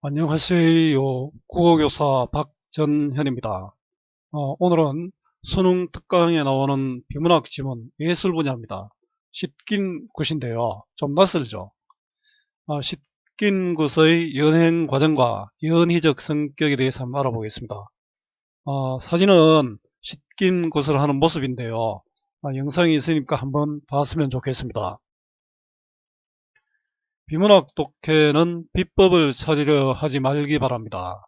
안녕하세요. 국어교사 박전현입니다. 오늘은 수능 특강에 나오는 비문학 지문 예술 분야입니다. 씻긴 굿인데요. 좀 낯설죠? 씻긴 굿의 연행 과정과 연희적 성격에 대해서 한번 알아보겠습니다. 사진은 씻긴 굿을 하는 모습인데요. 영상이 있으니까 한번 봤으면 좋겠습니다. 비문학 독해는 비법을 찾으려 하지 말기 바랍니다.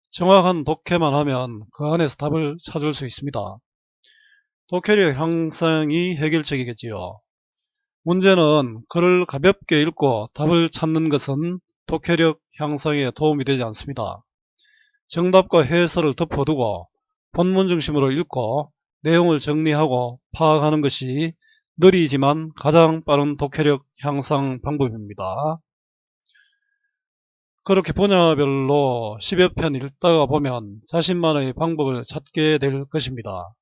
정확한 독해만 하면 그 안에서 답을 찾을 수 있습니다. 독해력 향상이 해결책이겠지요. 문제는 글을 가볍게 읽고 답을 찾는 것은 독해력 향상에 도움이 되지 않습니다. 정답과 해설을 덮어두고 본문 중심으로 읽고 내용을 정리하고 파악하는 것이 느리지만 가장 빠른 독해력 향상 방법입니다. 그렇게 분야별로 10여 편 읽다가 보면 자신만의 방법을 찾게 될 것입니다.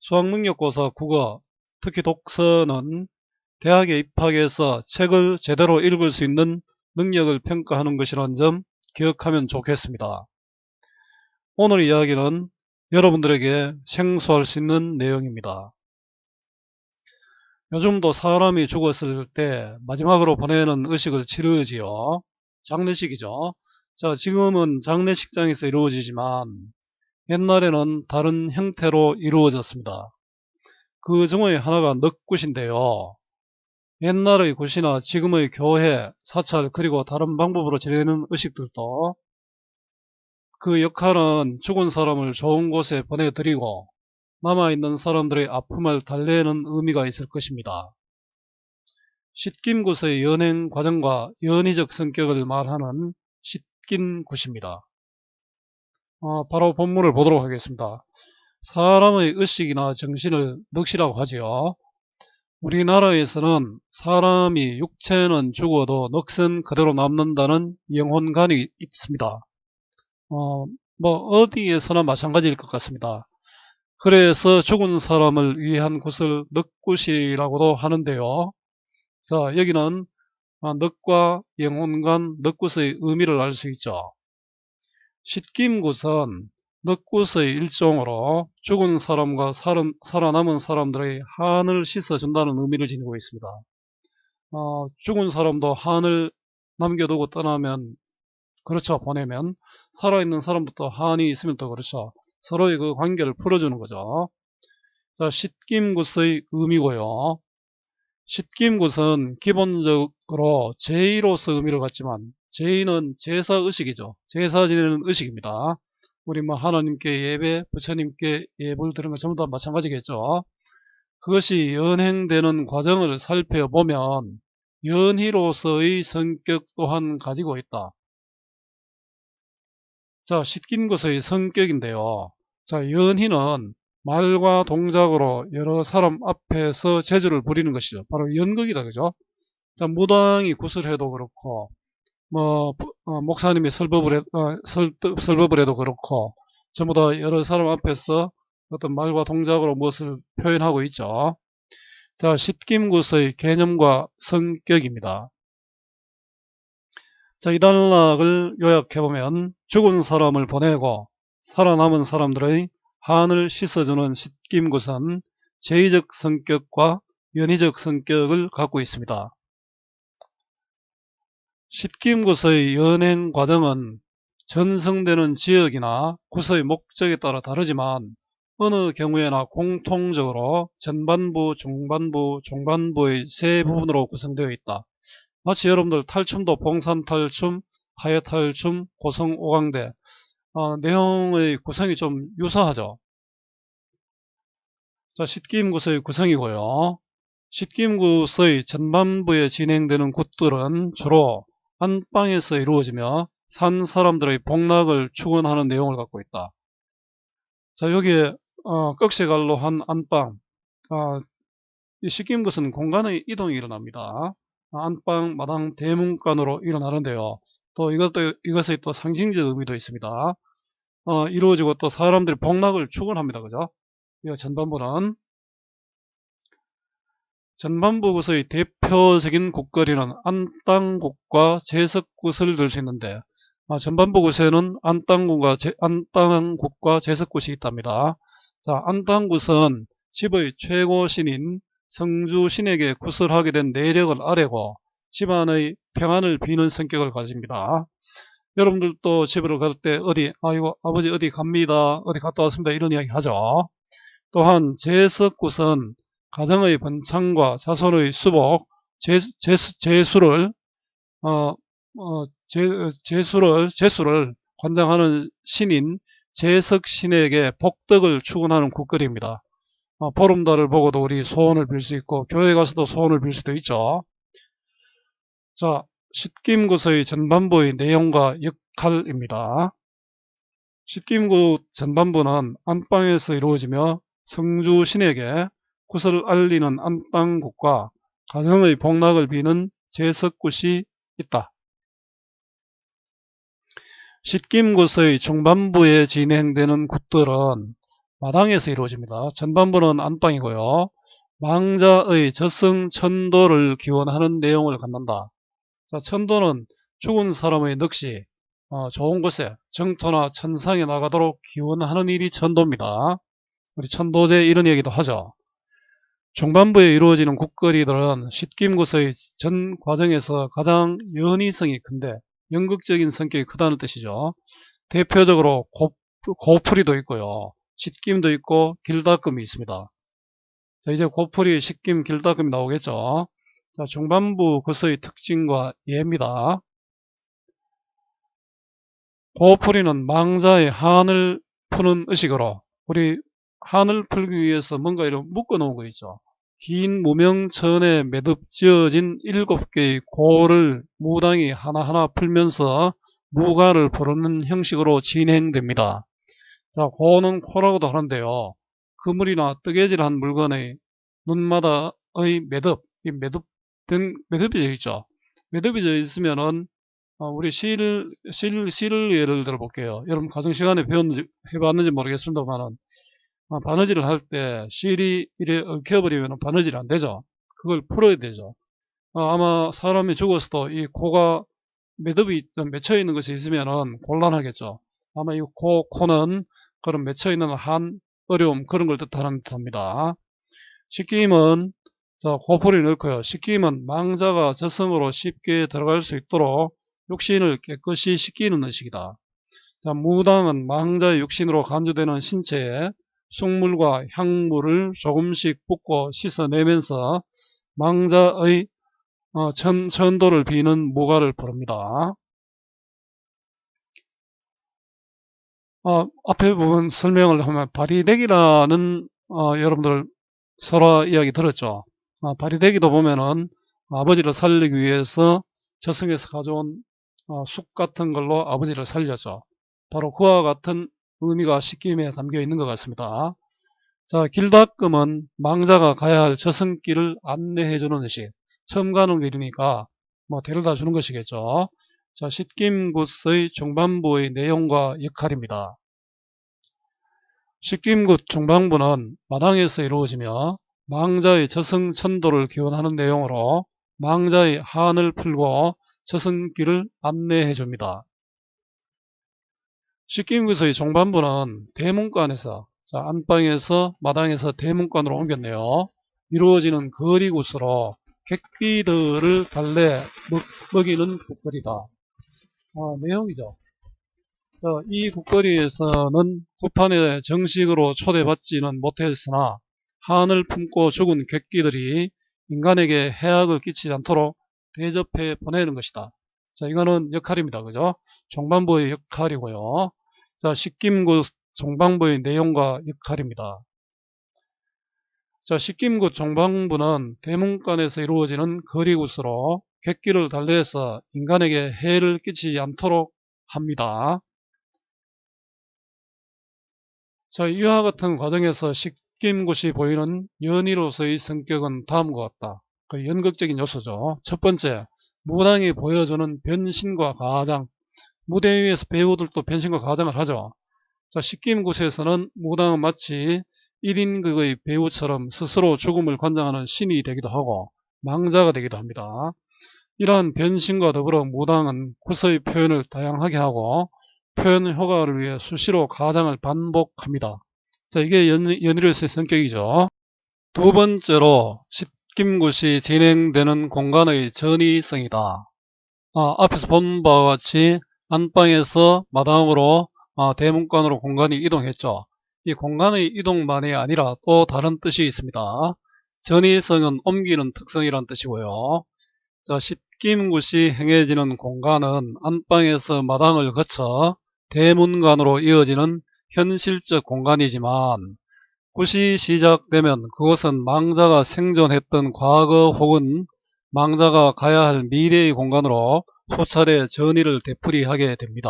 수학능력고사 국어, 특히 독서는 대학에 입학해서 책을 제대로 읽을 수 있는 능력을 평가하는 것이라는 점 기억하면 좋겠습니다. 오늘 이야기는 여러분들에게 생소할 수 있는 내용입니다. 요즘도 사람이 죽었을 때 마지막으로 보내는 의식을 치르지요. 장례식이죠. 자, 지금은 장례식장에서 이루어지지만 옛날에는 다른 형태로 이루어졌습니다. 그 중의 하나가 넉굿인데요. 옛날의 굿이나 지금의 교회, 사찰 그리고 다른 방법으로 지내는 의식들도 그 역할은 죽은 사람을 좋은 곳에 보내드리고 남아있는 사람들의 아픔을 달래는 의미가 있을 것입니다. 씻김굿의 연행 과정과 연희적 성격을 말하는 씻김굿입니다. 바로 본문을 보도록 하겠습니다. 사람의 의식이나 정신을 넋이라고 하지요. 우리나라에서는 사람이 육체는 죽어도 넋은 그대로 남는다는 영혼관이 있습니다. 어디에서나 마찬가지일 것 같습니다. 그래서 죽은 사람을 위한 곳을 넋굿이라고도 하는데요. 자, 여기는 넋과 영혼관, 넋굿의 의미를 알 수 있죠. 씻김굿은 넋굿의 일종으로 죽은 사람과 살아남은 사람들의 한을 씻어준다는 의미를 지니고 있습니다. 죽은 사람도 한을 남겨두고 떠나면 그렇죠. 보내면 살아있는 사람도 또 한이 있으면 또 그렇죠. 서로의 그 관계를 풀어주는 거죠. 자, 씻김굿의 의미고요. 씻김굿은 기본적으로 제의로서 의미를 갖지만 제의는 제사의식이죠. 제사 지내는 의식입니다. 우리 하나님께 예배, 부처님께 예불 드리는 것 전부 다 마찬가지겠죠. 그것이 연행되는 과정을 살펴보면 연희로서의 성격 또한 가지고 있다. 자, 씻김굿의 성격인데요. 자, 연희는 말과 동작으로 여러 사람 앞에서 재주를 부리는 것이죠. 바로 연극이다, 그죠? 자, 무당이 굿을 해도 그렇고, 목사님이 설법을 해도 그렇고, 전부 다 여러 사람 앞에서 어떤 말과 동작으로 무엇을 표현하고 있죠. 자, 씻김굿의 개념과 성격입니다. 자, 이 단락을 요약해보면 죽은 사람을 보내고 살아남은 사람들의 한을 씻어주는 씻김굿은 제의적 성격과 연희적 성격을 갖고 있습니다. 씻김굿의 연행 과정은 전성되는 지역이나 굿의 목적에 따라 다르지만 어느 경우에나 공통적으로 전반부, 중반부, 종반부의 세 부분으로 구성되어 있다. 마치 여러분들 탈춤도 봉산탈춤, 하회탈춤, 고성오강대 내용의 구성이 좀 유사하죠. 자, 씻김굿의 구성이고요. 씻김굿의 전반부에 진행되는 굿들은 주로 안방에서 이루어지며 산 사람들의 복락을 축원하는 내용을 갖고 있다. 자, 여기에 꺽쇠갈로 한 안방, 이 씻김굿은 공간의 이동이 일어납니다. 안방, 마당, 대문간으로 일어나는데요. 또 이것의 또 상징적 의미도 있습니다. 이루어지고 또 사람들이 복락을 축원합니다. 그죠? 이 전반부는 전반부의 대표적인 굿거리는 안땅굿과 제석굿을 들 수 있는데 전반부 곳에는 안땅굿과 제석굿이 있답니다. 자, 안땅굿은 집의 최고 신인 성주 신에게 굿을 하게 된 내력을 아뢰고 집안의 평안을 비는 성격을 가집니다. 여러분들도 집으로 갈 때 아이고 아버지 어디 갑니다, 어디 갔다 왔습니다, 이런 이야기 하죠. 또한 제석굿은 가정의 번창과 자손의 수복, 재수를 관장하는 신인 제석신에게 복덕을 축원하는 굿글입니다. 보름달을 보고도 우리 소원을 빌 수 있고 교회 가서도 소원을 빌 수도 있죠. 자, 십김굿의 전반부의 내용과 역할입니다. 십김굿 전반부는 안방에서 이루어지며 성주신에게 굿을 알리는 안땅굿과 가정의 복락을 비는 제석굿이 있다. 십김굿의 중반부에 진행되는 굿들은 마당에서 이루어집니다. 전반부는 안방이고요. 망자의 저승천도를 기원하는 내용을 갖는다. 자, 천도는 죽은 사람의 넋이 좋은 곳에 정토나 천상에 나가도록 기원하는 일이 천도입니다. 우리 천도제 이런 얘기도 하죠. 중반부에 이루어지는 굿거리들은 십김굿의 전 과정에서 가장 연의성이 큰데 연극적인 성격이 크다는 뜻이죠. 대표적으로 고풀이도 있고요. 십김도 있고 길닦음이 있습니다. 자, 이제 고풀이, 십김, 길닦음이 나오겠죠. 자, 중반부 굿의 특징과 예입니다. 고풀이는 망자의 한을 푸는 의식으로 우리 한을 풀기 위해서 뭔가 이렇게 묶어 놓은 거 있죠. 긴 무명천에 매듭 지어진 7개의 고를 무당이 하나하나 풀면서 무가를 부르는 형식으로 진행됩니다. 자, 고는 코라고도 하는데요. 그물이나 뜨개질한 물건의 눈마다의 매듭, 이 매듭이 되어 있죠. 매듭이 되어 있으면은 우리 실을 예를 들어 볼게요. 여러분 가정시간에 해봤는지 모르겠습니다만은 바느질을 할 때 실이 이래 얽혀버리면 바느질이 안 되죠. 그걸 풀어야 되죠. 아마 사람이 죽었어도 이 코가 매듭이 좀 맺혀 있는 것이 있으면은 곤란하겠죠. 아마 이 코는 그런 맺혀 있는 한 어려움, 그런 걸 뜻합니다. 십김은 고풀이 넣고요. 십김은 망자가 저승으로 쉽게 들어갈 수 있도록 육신을 깨끗이 씻기는 의식이다. 자, 무당은 망자의 육신으로 간주되는 신체에 숙물과 향물을 조금씩 붓고 씻어내면서 망자의 천도를 비는 무가를 부릅니다. 앞에 부분 설명을 하면 바리대기라는 여러분들 설화 이야기 들었죠. 바리대기도 보면은 아버지를 살리기 위해서 저승에서 가져온 쑥 같은 걸로 아버지를 살렸죠. 바로 그와 같은 의미가 십김에 담겨 있는 것 같습니다. 자, 길닦음은 망자가 가야 할 저승길을 안내해 주는 의식. 처음 가는 길이니까 뭐 데려다 주는 것이겠죠. 자, 십김굿의 중반부의 내용과 역할입니다. 십김굿 중반부는 마당에서 이루어지며 망자의 저승천도를 기원하는 내용으로 망자의 한을 풀고 저승길을 안내해 줍니다. 십김굿의 중반부는 대문관에서, 안방에서 마당에서 대문관으로 옮겼네요. 이루어지는 거리굿으로 객귀들을 달래 먹이는 굿거리다. 내용이죠. 이 굿거리에서는 굿판에 정식으로 초대받지는 못했으나 한을 품고 죽은 객귀들이 인간에게 해악을 끼치지 않도록 대접해 보내는 것이다. 자, 이거는 역할입니다. 그죠? 중반부의 역할이고요. 자, 십김굿 중반부의 내용과 역할입니다. 자, 십김굿 중반부는 대문간에서 이루어지는 거리굿으로 객기를 달래서 인간에게 해를 끼치지 않도록 합니다. 자, 이와 같은 과정에서 십김굿이 보이는 연희로서의 성격은 다음과 같다. 그 연극적인 요소죠. 첫 번째, 무당이 보여주는 변신과 가장. 무대 위에서 배우들도 변신과 가장을 하죠. 자, 십김굿에서는 무당은 마치 1인극의 배우처럼 스스로 죽음을 관장하는 신이 되기도 하고 망자가 되기도 합니다. 이러한 변신과 더불어 무당은 구서의 표현을 다양하게 하고 표현 효과를 위해 수시로 가장을 반복합니다. 자, 이게 연이로서의 성격이죠. 두 번째로 십김굿이 진행되는 공간의 전이성이다. 앞에서 본 바와 같이 안방에서 마당으로 대문간으로 공간이 이동했죠. 이 공간의 이동만이 아니라 또 다른 뜻이 있습니다. 전이성은 옮기는 특성이란 뜻이고요. 자, 십김굿이 행해지는 공간은 안방에서 마당을 거쳐 대문간으로 이어지는 현실적 공간이지만 굿이 시작되면 그곳은 망자가 생존했던 과거 혹은 망자가 가야 할 미래의 공간으로 수차례 전이를 되풀이하게 됩니다.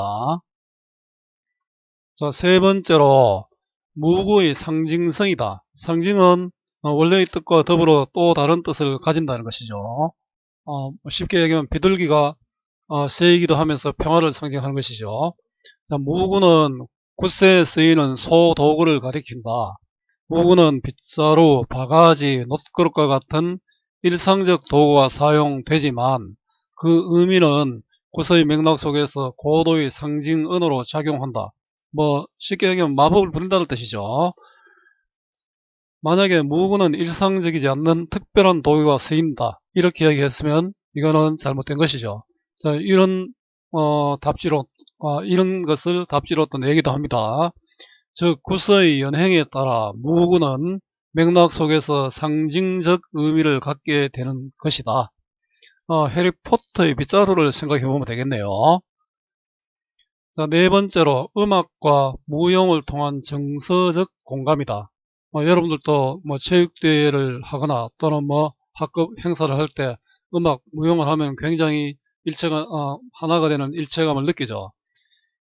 자, 세 번째로 무구의 상징성이다. 상징은 원래의 뜻과 더불어 또 다른 뜻을 가진다는 것이죠. 쉽게 얘기하면 비둘기가 새이기도 하면서 평화를 상징하는 것이죠. 자, 무구는 굿에 쓰이는 소도구를 가리킨다. 무구는 빗자루, 바가지, 놋그릇과 같은 일상적 도구가 사용되지만 그 의미는 굿의 맥락 속에서 고도의 상징언어로 작용한다. 쉽게 얘기하면 마법을 부린다는 뜻이죠. 만약에 무구는 일상적이지 않는 특별한 도구가 쓰인다. 이렇게 얘기했으면 이거는 잘못된 것이죠. 자, 이런 이런 것을 답지로 또 내기도 합니다. 즉 굿의 연행에 따라 무구는 맥락 속에서 상징적 의미를 갖게 되는 것이다. 해리포터의 빗자루를 생각해 보면 되겠네요. 자, 네 번째로 음악과 무용을 통한 정서적 공감이다. 여러분들도 체육대회를 하거나 또는 학급 행사를 할 때 음악, 무용을 하면 굉장히 하나가 되는 일체감을 느끼죠.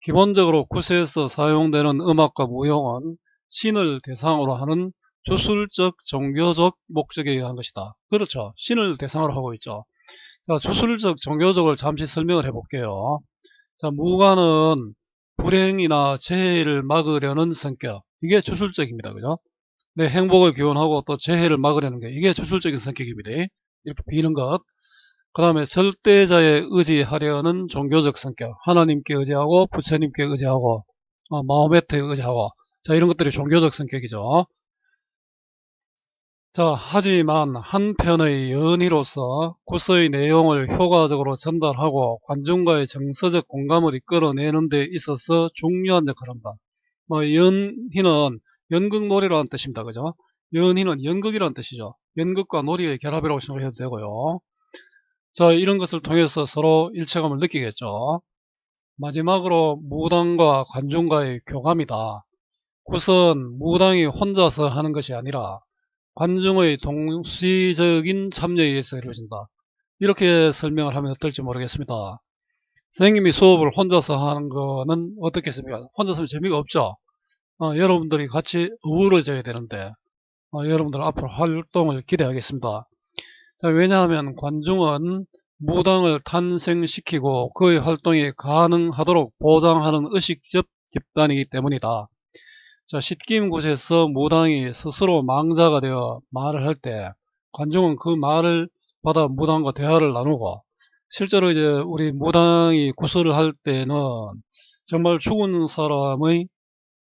기본적으로 굿에서 사용되는 음악과 무용은 신을 대상으로 하는 주술적 종교적 목적에 의한 것이다. 그렇죠. 신을 대상으로 하고 있죠. 자, 주술적 종교적을 잠시 설명을 해볼게요. 자, 무관은 불행이나 재해를 막으려는 성격. 이게 주술적입니다. 그죠? 내 행복을 기원하고 또 재해를 막으려는 게 이게 주술적인 성격입니다. 이렇게 비는 것. 그 다음에 절대자에 의지하려는 종교적 성격. 하나님께 의지하고 부처님께 의지하고 마호메트에 의지하고 자, 이런 것들이 종교적 성격이죠. 자, 하지만 한편의 연희로서 굿의 내용을 효과적으로 전달하고 관중과의 정서적 공감을 이끌어내는 데 있어서 중요한 역할을 한다. 연희는 연극놀이라는 뜻입니다. 그죠? 연희는 연극이라는 뜻이죠. 연극과 놀이의 결합이라고 생각해도 되고요. 자, 이런 것을 통해서 서로 일체감을 느끼겠죠. 마지막으로 무당과 관중과의 교감이다. 굿은 무당이 혼자서 하는 것이 아니라 관중의 동시적인 참여에 의해서 이루어진다. 이렇게 설명을 하면 어떨지 모르겠습니다. 선생님이 수업을 혼자서 하는 거는 어떻겠습니까? 혼자서 하면 재미가 없죠. 여러분들이 같이 어우러져야 되는데 여러분들 앞으로 활동을 기대하겠습니다. 자, 왜냐하면 관중은 무당을 탄생시키고 그의 활동이 가능하도록 보장하는 의식적 집단이기 때문이다. 자, 십김굿에서 무당이 스스로 망자가 되어 말을 할 때 관중은 그 말을 받아 무당과 대화를 나누고 실제로 이제 우리 무당이 구슬을 할 때는 정말 죽은 사람의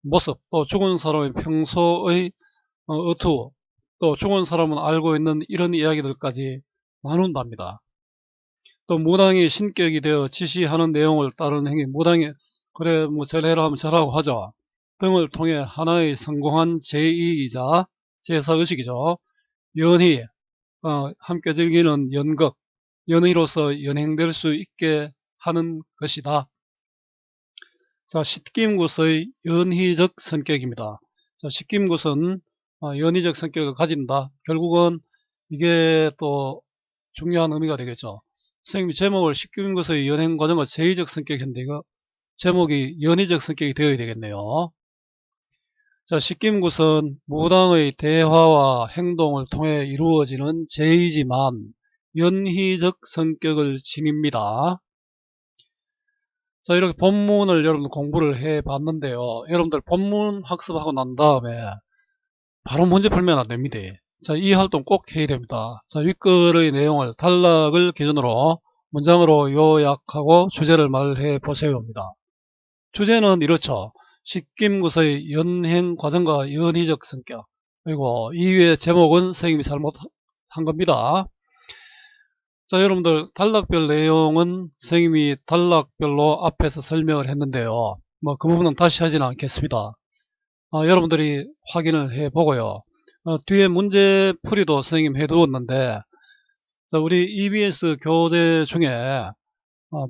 모습 또 죽은 사람의 평소의 어투 또 죽은 사람은 알고 있는 이런 이야기들까지 나눈답니다. 또 무당이 신격이 되어 지시하는 내용을 따르는 행위 무당이 그래 절해라 하면 절하고 하죠. 등을 통해 하나의 성공한 제2이자 제사의식이죠. 연희, 함께 즐기는 연극, 연희로서 연행될 수 있게 하는 것이다. 자, 십김굿의 연희적 성격입니다. 자, 십김굿은 연희적 성격을 가진다. 결국은 이게 또 중요한 의미가 되겠죠. 선생님이 제목을 십김굿의 연행 과정과 제2적 성격인데 이거 제목이 연희적 성격이 되어야 되겠네요. 자, 십김굿은 무당의 대화와 행동을 통해 이루어지는 제이지만 연희적 성격을 지닙니다. 자, 이렇게 본문을 여러분 공부를 해 봤는데요. 여러분들 본문 학습하고 난 다음에 바로 문제 풀면 안 됩니다. 자, 이 활동 꼭 해야 됩니다. 자, 윗글의 내용을 단락을 기준으로 문장으로 요약하고 주제를 말해 보세요입니다. 주제는 이렇죠. 식김구서의 연행 과정과 연희적 성격. 그리고 이외의 제목은 선생님이 잘못한 겁니다. 자, 여러분들 단락별 내용은 선생님이 단락별로 앞에서 설명을 했는데요. 뭐 그 부분은 다시 하지는 않겠습니다. 여러분들이 확인을 해 보고요. 뒤에 문제풀이도 선생님 해두었는데, 자, 우리 EBS 교재 중에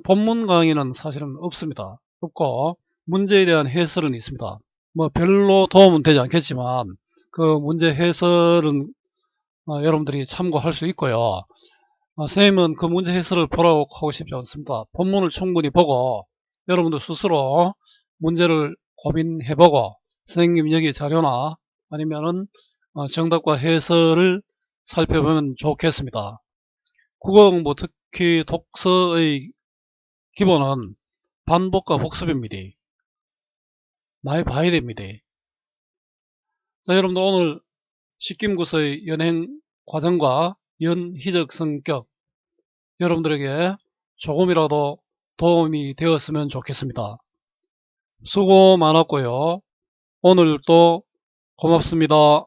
본문 강의는 사실은 없습니다. 없고 문제에 대한 해설은 있습니다. 뭐 별로 도움은 되지 않겠지만 그 문제 해설은 여러분들이 참고할 수 있고요. 선생님은 그 문제 해설을 보라고 하고 싶지 않습니다. 본문을 충분히 보고 여러분들 스스로 문제를 고민해보고 선생님 여기 자료나 아니면은 정답과 해설을 살펴보면 좋겠습니다. 국어 공부 특히 독서의 기본은 반복과 복습입니다. 많이 봐야 됩니다. 자, 여러분들 오늘 식김구서의 연행 과정과 연희적 성격 여러분들에게 조금이라도 도움이 되었으면 좋겠습니다. 수고 많았고요. 오늘도 고맙습니다.